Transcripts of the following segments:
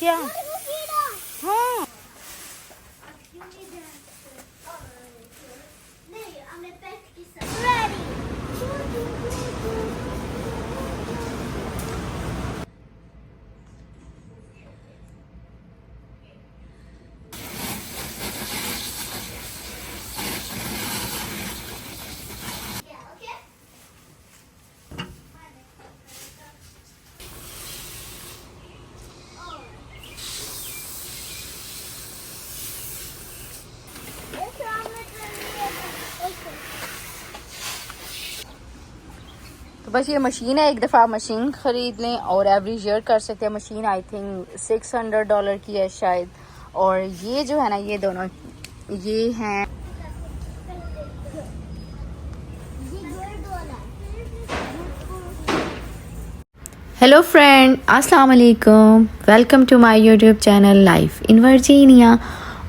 क्या? हाँ तो बस ये मशीन है, एक दफ़ा मशीन ख़रीद लें और एवरेज ईयर कर सकते हैं। मशीन आई थिंक $600 की है शायद। और ये जो है ना, ये दोनों ये हैं हेलो फ्रेंड, अस्सलाम वालेकुम, welcome to my YouTube channel life in Virginia.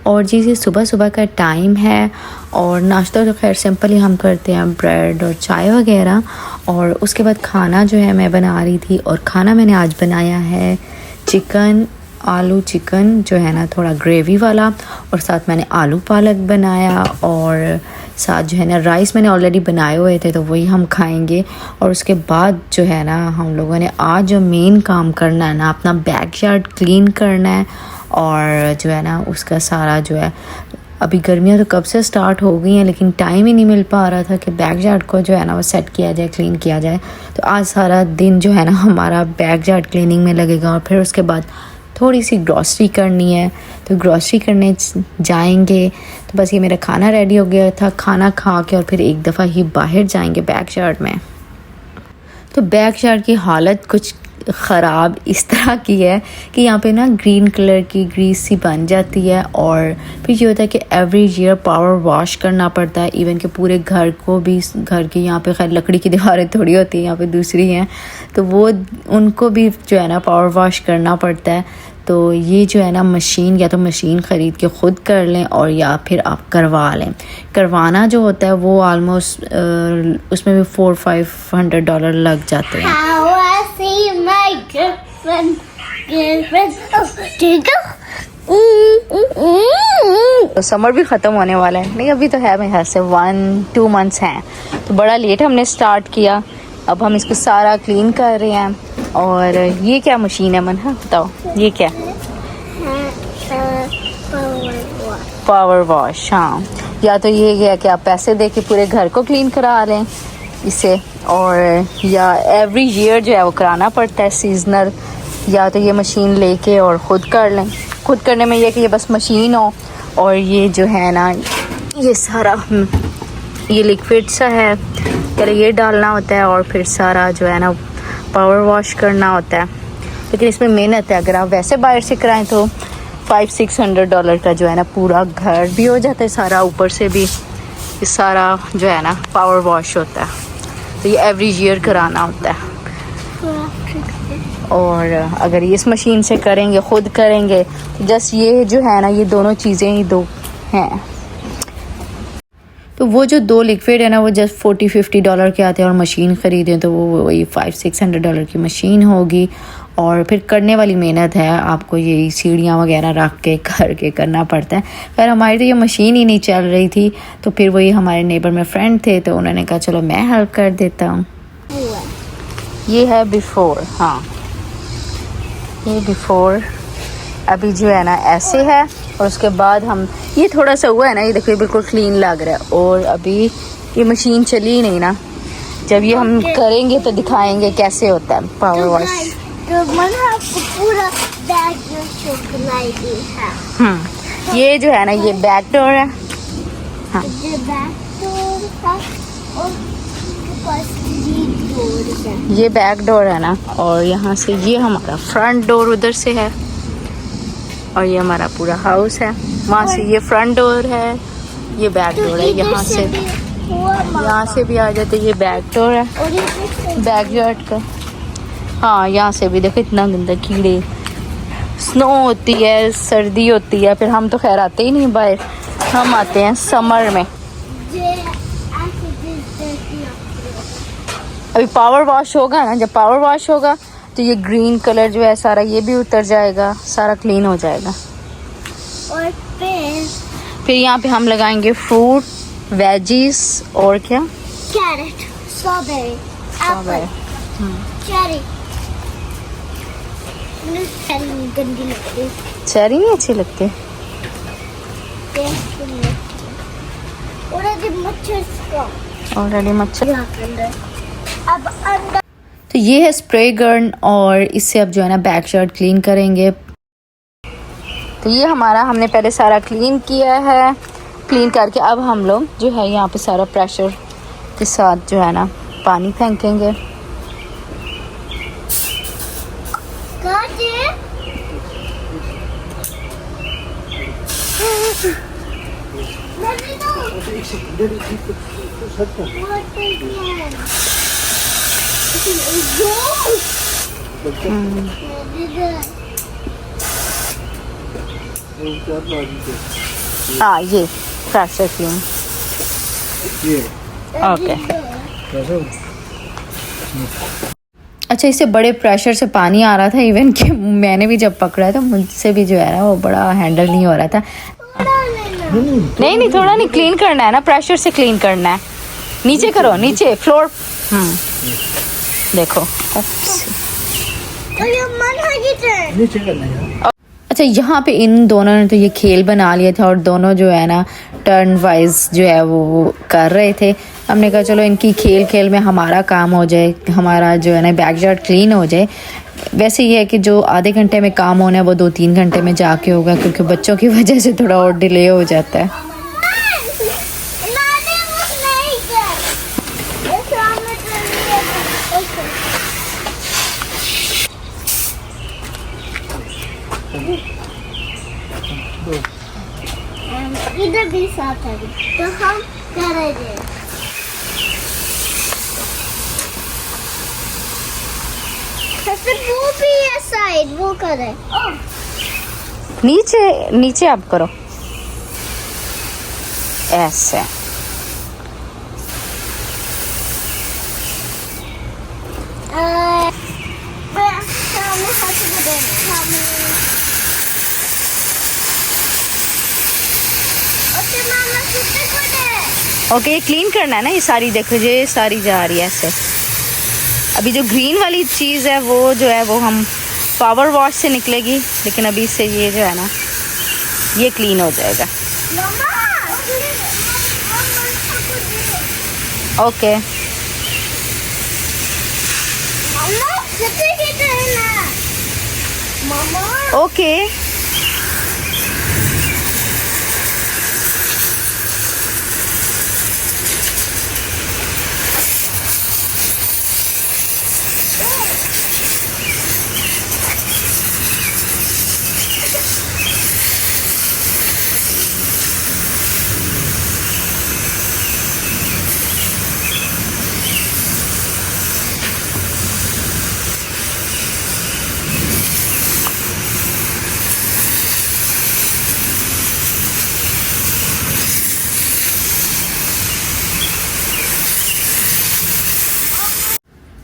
और जी ये सुबह सुबह का टाइम है और नाश्ता तो खैर सिंपल ही हम करते हैं, ब्रेड और चाय वगैरह। और उसके बाद खाना जो है मैं बना रही थी, और खाना मैंने आज बनाया है चिकन, आलू चिकन जो है ना थोड़ा ग्रेवी वाला, और साथ मैंने आलू पालक बनाया, और साथ जो है ना राइस मैंने ऑलरेडी बनाए हुए थे तो वही हम खाएंगे। और उसके बाद जो है ना हम लोगों ने आज जो मेन काम करना है ना, अपना बैकयार्ड क्लीन करना है। और जो है ना उसका सारा जो है, अभी गर्मियाँ तो कब से स्टार्ट हो गई हैं लेकिन टाइम ही नहीं मिल पा रहा था कि बैकयार्ड को जो है ना वो सेट किया जाए, क्लीन किया जाए। तो आज सारा दिन जो है ना हमारा बैकयार्ड क्लीनिंग में लगेगा। और फिर उसके बाद थोड़ी सी ग्रॉसरी करनी है, तो ग्रॉसरी करने जाएंगे। तो बस ये मेरा खाना रेडी हो गया था, खाना खा के और फिर एक दफ़ा ही बाहर जाएंगे बैकयार्ड में। तो बैकयार्ड की हालत कुछ ख़राब इस तरह की है कि यहाँ पे ना ग्रीन कलर की ग्रीस सी बन जाती है। और फिर ये होता है कि एवरी ईयर पावर वॉश करना पड़ता है, इवन कि पूरे घर को भी। घर की यहाँ पे खैर लकड़ी की दीवारें थोड़ी होती हैं, यहाँ पे दूसरी हैं, तो वो उनको भी जो है ना पावर वॉश करना पड़ता है। तो ये जो है ना मशीन, या तो मशीन ख़रीद के ख़ुद कर लें और या फिर आप करवा लें। करवाना जो होता है वो आलमोस्ट उसमें भी $400-500 लग जाते हैं। तो समर भी ख़त्म होने वाला है, नहीं अभी तो है मेरे ख्याल से 1-2 मंथ्स हैं, तो बड़ा लेट हमने स्टार्ट किया। अब हम इसको सारा क्लीन कर रहे हैं। और ये क्या मशीन है मन, हाँ बताओ ये क्या? Power wash. हाँ, या तो ये है कि आप पैसे दे के पूरे घर को क्लीन करा लें इसे, और या एवरी ईयर जो है वो कराना पड़ता है सीजनल, या तो ये मशीन लेके और ख़ुद कर लें। खुद करने में ये कि ये बस मशीन हो, और ये जो है ना ये सारा ये लिक्विड सा है, पहले ये डालना होता है और फिर सारा जो है ना पावर वॉश करना होता है। लेकिन इसमें मेहनत है, अगर आप वैसे बाहर से कराएं तो $500-600 का जो है ना पूरा घर भी हो जाता है सारा, ऊपर से भी ये सारा जो है ना पावर वॉश होता है। तो ये एवरी ईयर कराना होता है। और अगर ये इस मशीन से करेंगे, ख़ुद करेंगे, तो जस्ट ये जो है ना ये दोनों चीज़ें ही दो हैं। तो वो जो 2 लिक्विड है ना वो जस्ट $40-50 के आते हैं, और मशीन ख़रीदें तो वो वही $500-600 की मशीन होगी। और फिर करने वाली मेहनत है, आपको यही सीढ़ियाँ वगैरह रख के करके करना पड़ता है। फिर हमारी तो ये मशीन ही नहीं चल रही थी, तो फिर वही हमारे नेबर में फ्रेंड थे तो उन्होंने कहा चलो मैं हेल्प कर देता हूँ। ये है बिफ़ोर, हाँ ये बिफ़ोर अभी जो है ना ऐसे है, और उसके बाद हम ये थोड़ा सा हुआ है ना, ये देखिए बिल्कुल क्लीन लग रहा है। और अभी ये मशीन चली नहीं ना, जब ये हम करेंगे तो दिखाएंगे कैसे होता है पावर वॉश। तो मन आपको पूरा बैग है। ये जो है ना ये बैक डोर है। हाँ ये बैक डोर है, और पास ये बैक डोर है ना, और यहाँ से ये हमारा फ्रंट डोर उधर से है, और ये हमारा पूरा हाउस है। वहाँ से ये फ्रंट डोर है, ये बैक डोर है। यहाँ से भी आ जाते, ये बैक डोर है बैकयार्ड का। हाँ यहाँ से भी देखो इतना गंदा कीड़े, स्नो होती है, सर्दी होती है, फिर हम तो खैर आते ही नहीं बाहर, हम आते हैं समर में। अभी पावर वॉश होगा ना, जब पावर वॉश होगा तो ये ग्रीन कलर जो है सारा ये भी उतर जाएगा, सारा क्लीन हो जाएगा। और फिर यहाँ पे हम लगाएंगे फ्रूट, वेजीज और क्या, कैरेट, स्ट्रॉबेरी, एप्पल, चेरी। मुझे चेरी गंदी लगती है। चेरी नहीं अच्छी लगती। ऑलरेडी मच्छर। अब अंदर तो ये है स्प्रे गन और इससे अब जो है ना बैक शर्ट क्लीन करेंगे। तो ये हमारा हमने पहले सारा क्लीन किया है। क्लीन करके अब हम लोग जो है यहाँ पे सारा प्रेशर के साथ जो है ना पानी फेंकेंगे। हाँ ये प्रेशर क्लीन। ओके अच्छा, इससे बड़े प्रेशर से पानी आ रहा था इवन कि मैंने भी जब पकड़ा तो मुझसे भी जो है ना वो बड़ा हैंडल नहीं हो रहा था। नहीं थोड़ा नहीं, क्लीन करना है ना, प्रेशर से क्लीन करना है। नीचे करो, नीचे फ्लोर। देखो नीचे करना है। अच्छा, यहाँ पे इन दोनों ने तो ये खेल बना लिया था और दोनों जो है ना टर्न वाइज जो है वो कर रहे थे। हमने कहा चलो इनकी खेल में हमारा काम हो जाए, हमारा जो है ना बैकयार्ड क्लीन हो जाए। वैसे ये है कि जो आधे घंटे में काम होना है वो 2-3 घंटे में जाके होगा, क्योंकि बच्चों की वजह से थोड़ा और डिले हो जाता है। इधर भी साथ है तो हम करेंगे। फिर वो भी है साइड, वो करे। नीचे आप करो ऐसे। ओके, क्लीन करना है ना ये सारी। देखो ये सारी जा रही है ऐसे। अभी जो ग्रीन वाली चीज़ है वो जो है वो हम पावर वॉश से निकलेगी, लेकिन अभी से ये जो है ना ये क्लीन हो जाएगा। ओके ओके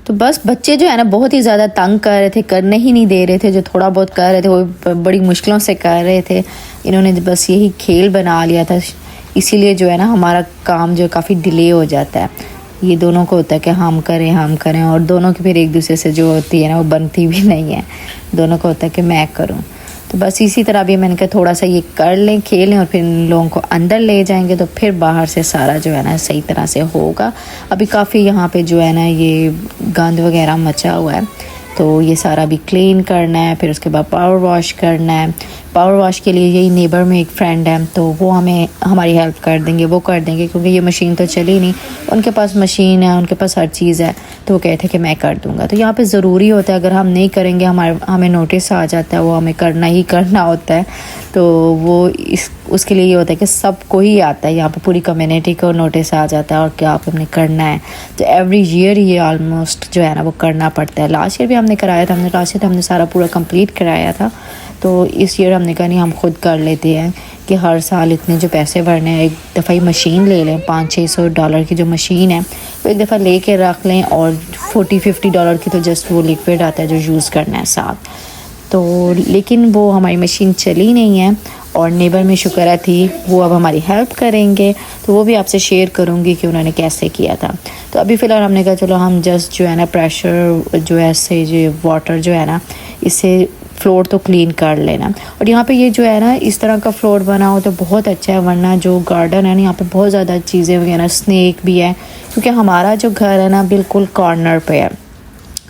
तो बस बच्चे जो है ना बहुत ही ज़्यादा तंग कर रहे थे, करने ही नहीं दे रहे थे। जो थोड़ा बहुत कर रहे थे वो बड़ी मुश्किलों से कर रहे थे। इन्होंने बस यही खेल बना लिया था, इसीलिए जो है ना हमारा काम जो काफ़ी डिले हो जाता है। ये दोनों को होता है कि हम करें और दोनों की फिर एक दूसरे से जो होती है ना वो बनती भी नहीं है। दोनों को होता है कि मैं करूँ। तो बस इसी तरह भी मैंने कहा थोड़ा सा ये कर लें, खेलें और फिर इन लोगों को अंदर ले जाएंगे तो फिर बाहर से सारा जो है ना सही तरह से होगा। अभी काफ़ी यहाँ पे जो है ना ये गंद वगैरह मचा हुआ है, तो ये सारा भी क्लीन करना है। फिर उसके बाद पावर वॉश करना है। पावर वॉश के लिए यही नेबर में एक फ्रेंड है, तो वो हमें हमारी हेल्प कर देंगे, वो कर देंगे, क्योंकि ये मशीन तो चली नहीं। उनके पास मशीन है, उनके पास हर चीज़ है, तो वो कहते हैं कि मैं कर दूंगा। तो यहाँ पे ज़रूरी होता है, अगर हम नहीं करेंगे हमें नोटिस आ जाता है, वो हमें करना ही करना होता है। तो वो उसके लिए ये होता है कि सबको ही आता है, यहाँ पे पूरी कम्युनिटी को नोटिस आ जाता है और क्या आपने करना है। तो एवरी ईयर ये ऑलमोस्ट जो है ना वो करना पड़ता है। लास्ट ईयर भी हमने कराया था, लास्ट ईयर हमने सारा पूरा कंप्लीट कराया था। तो इस ईयर हमने कहा नहीं, हम खुद कर लेते हैं कि हर साल इतने जो पैसे भरने हैं, एक दफ़ा ही मशीन ले लें। $500-600 की जो मशीन है वो एक दफ़ा ले के रख लें, और $40-50 की तो जस्ट वो लिक्विड आता है जो यूज़ करना है साथ। तो लेकिन वो हमारी मशीन चली नहीं है, और नेबर में शुक्र थी, वो अब हमारी हेल्प करेंगे, तो वो भी आपसे शेयर करूँगी कि उन्होंने कैसे किया था। तो अभी फ़िलहाल हमने कहा चलो हम जस्ट जो है ना प्रेशर जो है से जो वाटर जो है ना, इससे फ्लोर तो क्लीन कर लेना। और यहाँ पे ये जो है ना इस तरह का फ्लोर बना हो तो बहुत अच्छा है, वरना जो गार्डन है ना यहाँ पे बहुत ज़्यादा चीज़ें वगैरह, स्नैक भी है, क्योंकि हमारा जो घर है ना बिल्कुल कॉर्नर पे है।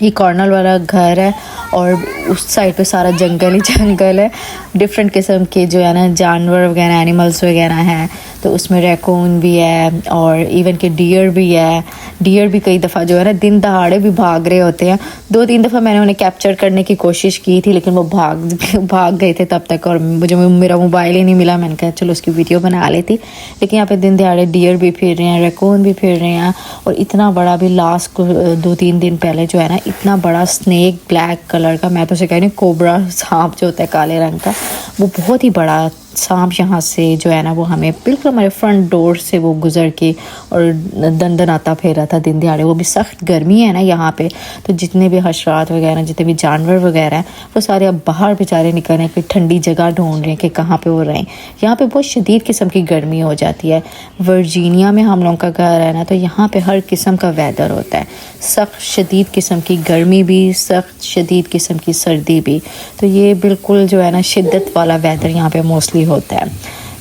ये कॉर्नर वाला घर है और उस साइड पे सारा जंगल ही जंगल है। डिफरेंट किस्म के जो है ना जानवर वगैरह, एनिमल्स वगैरह हैं, तो उसमें रैकून भी है और इवन के डियर भी है। डियर भी कई दफ़ा जो है ना दिन दहाड़े भी भाग रहे होते हैं। 2-3 दफ़ा मैंने उन्हें कैप्चर करने की कोशिश की थी, लेकिन वो भाग गए थे तब तक, और मुझे मेरा मोबाइल ही नहीं मिला। मैंने कहा चलो उसकी वीडियो बना लेती। लेकिन यहाँ पे दिन दहाड़े डियर भी फिर रहे हैं, रैकून भी फिर रहे हैं, और इतना बड़ा भी लास्ट 2-3 दिन पहले जो है ना इतना बड़ा स्नैक ब्लैक कलर का, मैं तो उसे कह रही हूँ कोबरा सांप जो होता है काले रंग का, वो बहुत ही बड़ा सांप यहाँ से जो है ना वो हमें बिल्कुल हमारे फ्रंट डोर से वो गुज़र के और दंदन आता फिर रहा था दिन दिहाड़े। वो भी सख्त गर्मी है ना यहाँ पे, तो जितने भी हशरात वगैरह, जितने भी जानवर वगैरह हैं, वो सारे अब बाहर बेचारे निकल रहे हैं, कोई ठंडी जगह ढूंढ रहे हैं कि कहाँ पे वो रहें। यहाँ पे बहुत शदीद किस्म की गर्मी हो जाती है। वर्जीनिया में हम लोगों का घर है ना, तो यहाँ पे हर किस्म का वेदर होता है, सख्त शदीद किस्म की गर्मी भी, सख्त शदीद किस्म की सर्दी भी। तो ये बिल्कुल जो है ना शिद्दत वाला वेदर यहाँ पे मोस्टली होता है।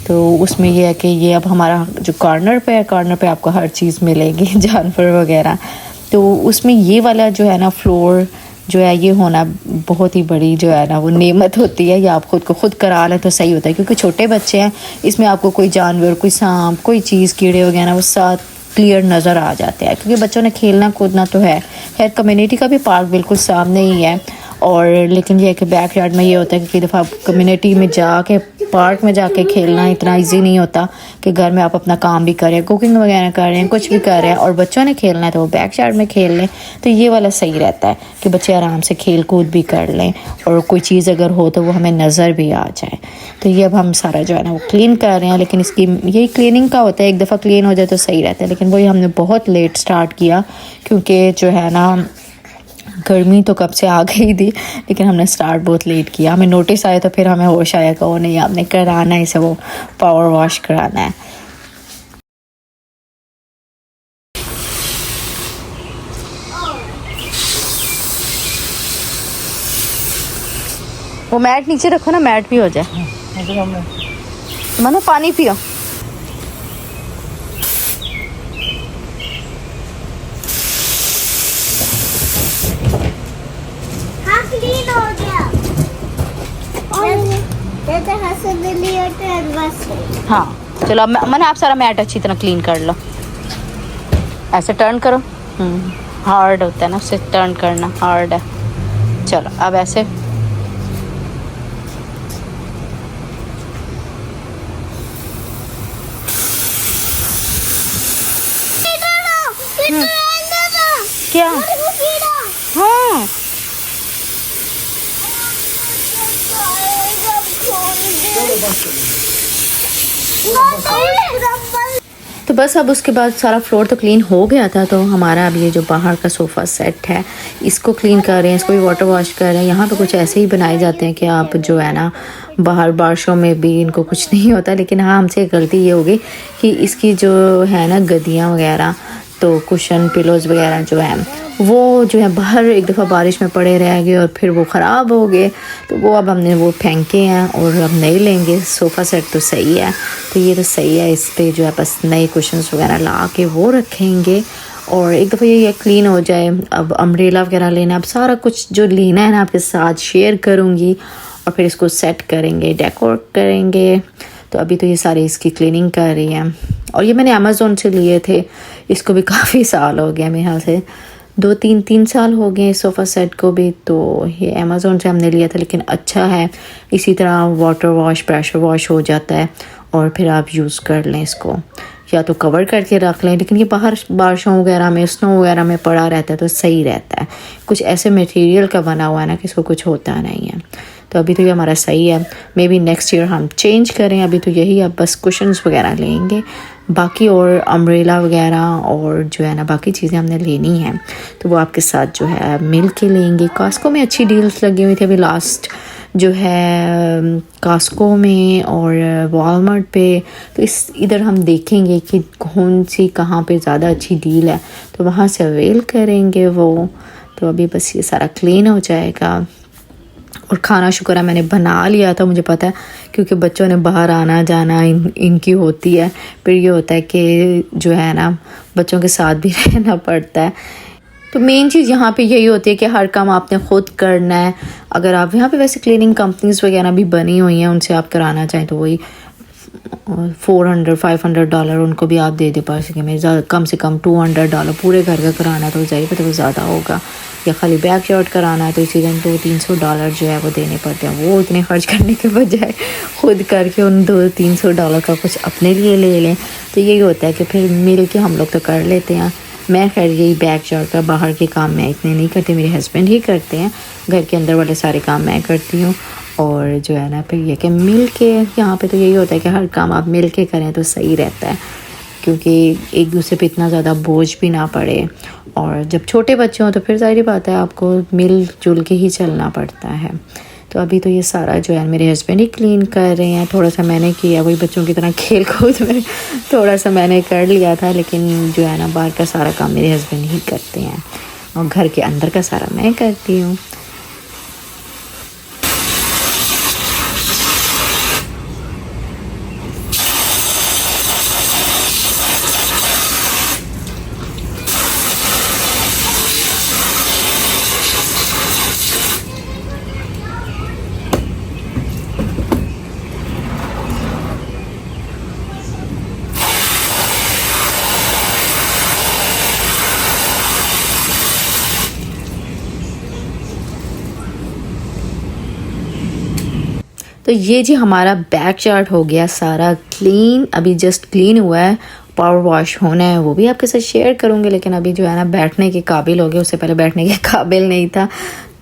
तो उसमें ये है कि ये अब हमारा जो कॉर्नर पे है, कॉर्नर पे आपको हर चीज़ मिलेगी जानवर वगैरह। तो उसमें ये वाला जो है ना फ्लोर जो है ये होना बहुत ही बड़ी जो है ना वो नेमत होती है। या आप खुद करा लें तो सही होता है, क्योंकि छोटे बच्चे हैं, इसमें आपको कोई जानवर, कोई सांप, कोई चीज़, कीड़े वगैरह वो साथ क्लियर नज़र आ जाते हैं, क्योंकि बच्चों ने खेलना कूदना तो है। खैर कम्युनिटी का भी पार्क बिल्कुल सामने ही है, और लेकिन ये है कि बैक यार्ड में ये होता है कि कई दफ़ा कम्युनिटी में जाके, पार्क में जाके खेलना इतना इजी नहीं होता कि घर में आप अपना काम भी करें, कुकिंग वगैरह कर रहे हैं, कुछ भी कर रहे हैं, और बच्चों ने खेलना है तो वो बैक यार्ड में खेल लें। तो ये वाला सही रहता है कि बच्चे आराम से खेल कूद भी कर लें, और कोई चीज़ अगर हो तो वो हमें नज़र भी आ जाए। तो ये अब हम सारा जो है ना वो क्लीन कर रहे हैं, लेकिन इसकी यही क्लीनिंग का होता है, एक दफ़ा क्लीन हो जाए तो सही रहता है। लेकिन वही हमने बहुत लेट स्टार्ट किया, क्योंकि जो है ना गर्मी तो कब से आ गई थी, लेकिन हमने स्टार्ट बहुत लेट किया। हमें नोटिस आया तो फिर हमें होश आया कि वो नहीं, आपने कराना है इसे, वो पावर वॉश कराना है। वो मैट नीचे रखो ना, मैट भी हो जाए। मनो पानी पियो। हाँ क्लीन हो गया। जैसे हंस दिल्ली होते हैं बस। हाँ चलो, अब मैंने आप सारा मैट अच्छी तरह क्लीन कर लो। ऐसे टर्न करो, हार्ड होता है ना उससे टर्न करना, हार्ड है। चलो अब ऐसे क्या, हाँ तो बस अब उसके बाद सारा फ्लोर तो क्लीन हो गया था। तो हमारा अब ये जो बाहर का सोफ़ा सेट है इसको क्लीन कर रहे हैं, इसको भी वाटर वॉश कर रहे हैं। यहाँ पे कुछ ऐसे ही बनाए जाते हैं कि आप जो है ना बाहर बारिशों में भी इनको कुछ नहीं होता। लेकिन हाँ, हमसे गलती ये हो गई कि इसकी जो है ना गद्दियाँ वगैरह, तो कुशन पिलोज़ वगैरह जो है वो जो है बाहर एक दफ़ा बारिश में पड़े रह गए और फिर वो ख़राब हो गए। तो वो अब हमने वो फेंके हैं और अब नए लेंगे। सोफ़ा सेट तो सही है, तो ये तो सही है, इस पे जो है बस नए कुशन्स वगैरह ला के वो रखेंगे। और एक दफ़ा ये क्लीन हो जाए, अब अम्ब्रेला वगैरह लेना, अब सारा कुछ जो लेना है ना आपके साथ शेयर करूँगी, और फिर इसको सेट करेंगे, डेकोर करेंगे। तो अभी तो ये सारी इसकी क्लीनिंग कर रही है। और ये मैंने अमेज़ोन से लिए थे, इसको भी काफ़ी साल हो गया, मेरे ख्याल से 2-3 साल हो गए इस सोफ़ा सेट को भी। तो ये अमेज़ोन से हमने लिया था, लेकिन अच्छा है। इसी तरह वाटर वॉश, प्रेशर वॉश हो जाता है, और फिर आप यूज़ कर लें इसको, या तो कवर करके रख लें। लेकिन ये बाहर बारिशों वगैरह में, स्नो वगैरह में पड़ा रहता है तो सही रहता है। कुछ ऐसे मटेरियल का बना हुआ है ना कि इसको कुछ होता नहीं है। तो अभी तो ये हमारा सही है। मे बी नेक्स्ट ईयर हम चेंज करें। अभी तो यही, अब बस कुशन्स वगैरह लेंगे, बाकी और अम्ब्रेला वगैरह और जो है ना बाकी चीज़ें हमने लेनी हैं तो वो आपके साथ जो है मिल के लेंगे। कॉस्को में अच्छी डील्स लगी हुई थी अभी लास्ट जो है कॉस्को में और वॉलमार्ट पे। तो इधर हम देखेंगे कि कौन सी कहाँ पे ज़्यादा अच्छी डील है तो वहाँ से अवेल करेंगे वो। तो अभी बस ये सारा क्लीन हो जाएगा। और खाना शुक्र है मैंने बना लिया था, मुझे पता है क्योंकि बच्चों ने बाहर आना जाना इनकी होती है। फिर ये होता है कि जो है ना बच्चों के साथ भी रहना पड़ता है। तो मेन चीज़ यहाँ पे यही होती है कि हर काम आपने ख़ुद करना है। अगर आप यहाँ पे वैसे क्लीनिंग कंपनीज़ वगैरह भी बनी हुई हैं, उनसे आप कराना चाहें तो वही $400-500 उनको भी आप दे पा सकें। मैं कम से कम $200 पूरे घर का कराना तो जाइए तो ज़्यादा होगा, या खाली बैक शॉट कराना है तो इसी दिन $200-300 जो है वो देने पड़ते हैं। वो इतने खर्च करने के बजाय खुद करके उन $200-300 का कुछ अपने लिए ले लें। तो यही होता है कि फिर मिल के हम लोग तो कर लेते हैं। मैं खैर यही बैक शॉट का बाहर के काम मैं इतने नहीं करती, मेरे हस्बैंड ही करते हैं। घर के अंदर वाले सारे काम मैं करती हूँ। और जो है ना फिर ये कि मिल के यहाँ पे तो यही होता है कि हर काम आप मिल के करें तो सही रहता है, क्योंकि एक दूसरे पे इतना ज़्यादा बोझ भी ना पड़े। और जब छोटे बच्चे हों तो फिर जाहिर बात है आपको मिल जुल के ही चलना पड़ता है। तो अभी तो ये सारा जो है मेरे हस्बैंड ही क्लीन कर रहे हैं। थोड़ा सा मैंने किया, वही बच्चों की तरह खेल कूद में थोड़ा सा मैंने कर लिया था, लेकिन जो है ना बाहर का सारा काम मेरे हस्बैंड ही करते हैं और घर के अंदर का सारा मैं करती हूँ। तो ये जी हमारा बैक यार्ड हो गया सारा क्लीन। अभी जस्ट क्लीन हुआ है, पावर वॉश होना है, वो भी आपके साथ शेयर करूँगी। लेकिन अभी जो है ना बैठने के काबिल हो गया, उससे पहले बैठने के काबिल नहीं था।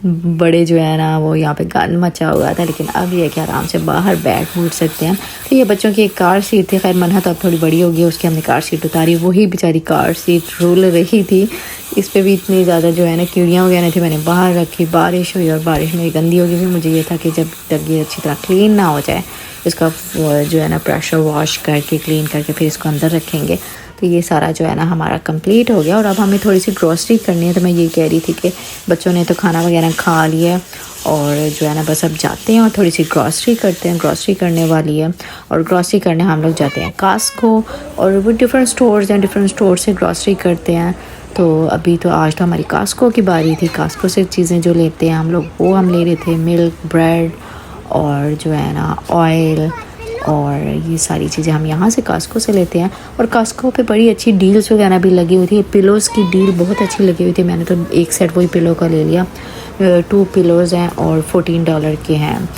बड़े जो है ना वो यहाँ पे गंद मचा हुआ था, लेकिन अब ये कि आराम से बाहर बैठ उठ सकते हैं। तो ये बच्चों की एक कार सीट थी, खैर मन्हा तो अब थोड़ी बड़ी हो गई, उसकी हमने कार सीट उतारी। वही बेचारी कार सीट रुल रही थी, इस पर भी इतनी ज़्यादा जो है ना कीड़ियाँ वगैरह थी, मैंने बाहर रखी। बारिश हुई और बारिश में गंदी हो गई। फिर मुझे ये था कि जब तक ये अच्छी तरह क्लीन ना हो जाए, इसका जो है ना प्रेशर वॉश करके क्लीन करके फिर इसको अंदर रखेंगे। तो ये सारा जो है ना हमारा कंप्लीट हो गया। और अब हमें थोड़ी सी ग्रॉसरी करनी है। तो मैं ये कह रही थी कि बच्चों ने तो खाना वगैरह खा लिया है और जो है ना बस अब जाते हैं और थोड़ी सी ग्रॉसरी करते हैं। ग्रॉसरी करने वाली है और ग्रॉसरी करने हम लोग जाते हैं कॉस्को, और वो डिफरेंट स्टोर्स हैं, डिफरेंट स्टोर से ग्रॉसरी करते हैं। तो अभी तो आज तो हमारी कॉस्को की बारी थी। कॉस्को से चीज़ें जो लेते हैं हम लोग वो हम ले रहे थे, मिल्क, ब्रेड और जो है ना ऑयल, और ये सारी चीज़ें हम यहाँ से कॉस्को से लेते हैं। और कॉस्को पे बड़ी अच्छी डील्स वगैरह भी लगी हुई थी। पिलोज़ की डील बहुत अच्छी लगी हुई थी। मैंने तो एक सेट वही पिलो का ले लिया। 2 पिलोज़ हैं और $14 के हैं,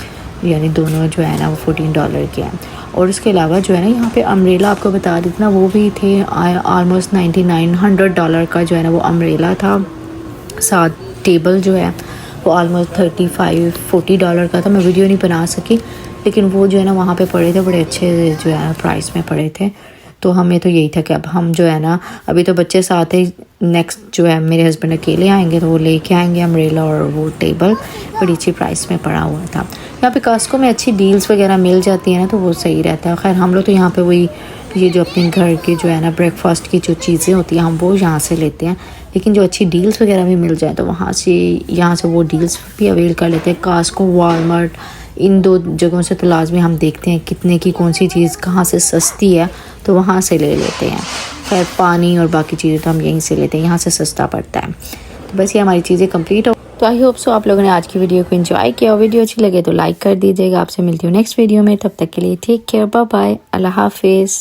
यानी दोनों जो है ना वो $14 के हैं। और उसके अलावा जो है ना यहाँ पे अम्ब्रेला आपको बता देती ना, वो भी थे ऑलमोस्ट $99-100 का जो है ना वो अम्ब्रेला था। साथ टेबल जो है वो ऑलमोस्ट $35-40 का था। मैं वीडियो नहीं बना सकी, लेकिन वो जो है ना वहाँ पे पड़े थे, बड़े अच्छे जो है प्राइस में पड़े थे। तो हमें तो यही था कि अब हम जो है ना अभी तो बच्चे साथ ही, नेक्स्ट जो है मेरे हस्बैंड अकेले आएंगे तो वो लेके आएंगे अम्ब्रेला और वो टेबल, बड़ी अच्छी प्राइस में पड़ा हुआ था। यहाँ पे कॉस्को में अच्छी डील्स वगैरह मिल जाती है ना, तो वो सही रहता है। खैर हम लोग तो यहाँ पे वही ये जो अपने घर के जो है ना ब्रेकफास्ट की जो चीज़ें होती हैं हम वो यहाँ से लेते हैं। लेकिन जो अच्छी डील्स वगैरह भी मिल जाए तो वहाँ से यहाँ से वो डील्स भी अवेल कर लेते हैं। कॉस्को, वॉलमार्ट, इन 2 जगहों से तो लाजमी हम देखते हैं कितने की कौन सी चीज़ कहाँ से सस्ती है, तो वहाँ से ले लेते हैं। खैर पानी और बाकी चीज़ें तो हम यहीं से लेते हैं, यहाँ से सस्ता पड़ता है। तो बस ये हमारी चीज़ें कंप्लीट हो। तो आई होप सो आप लोगों ने आज की वीडियो को एंजॉय किया। वीडियो अच्छी लगे तो लाइक कर दीजिएगा। आपसे मिलती हूँ नेक्स्ट वीडियो में, तब तक के लिए टेक केयर, बाय बाय, अल्लाह हाफिज़।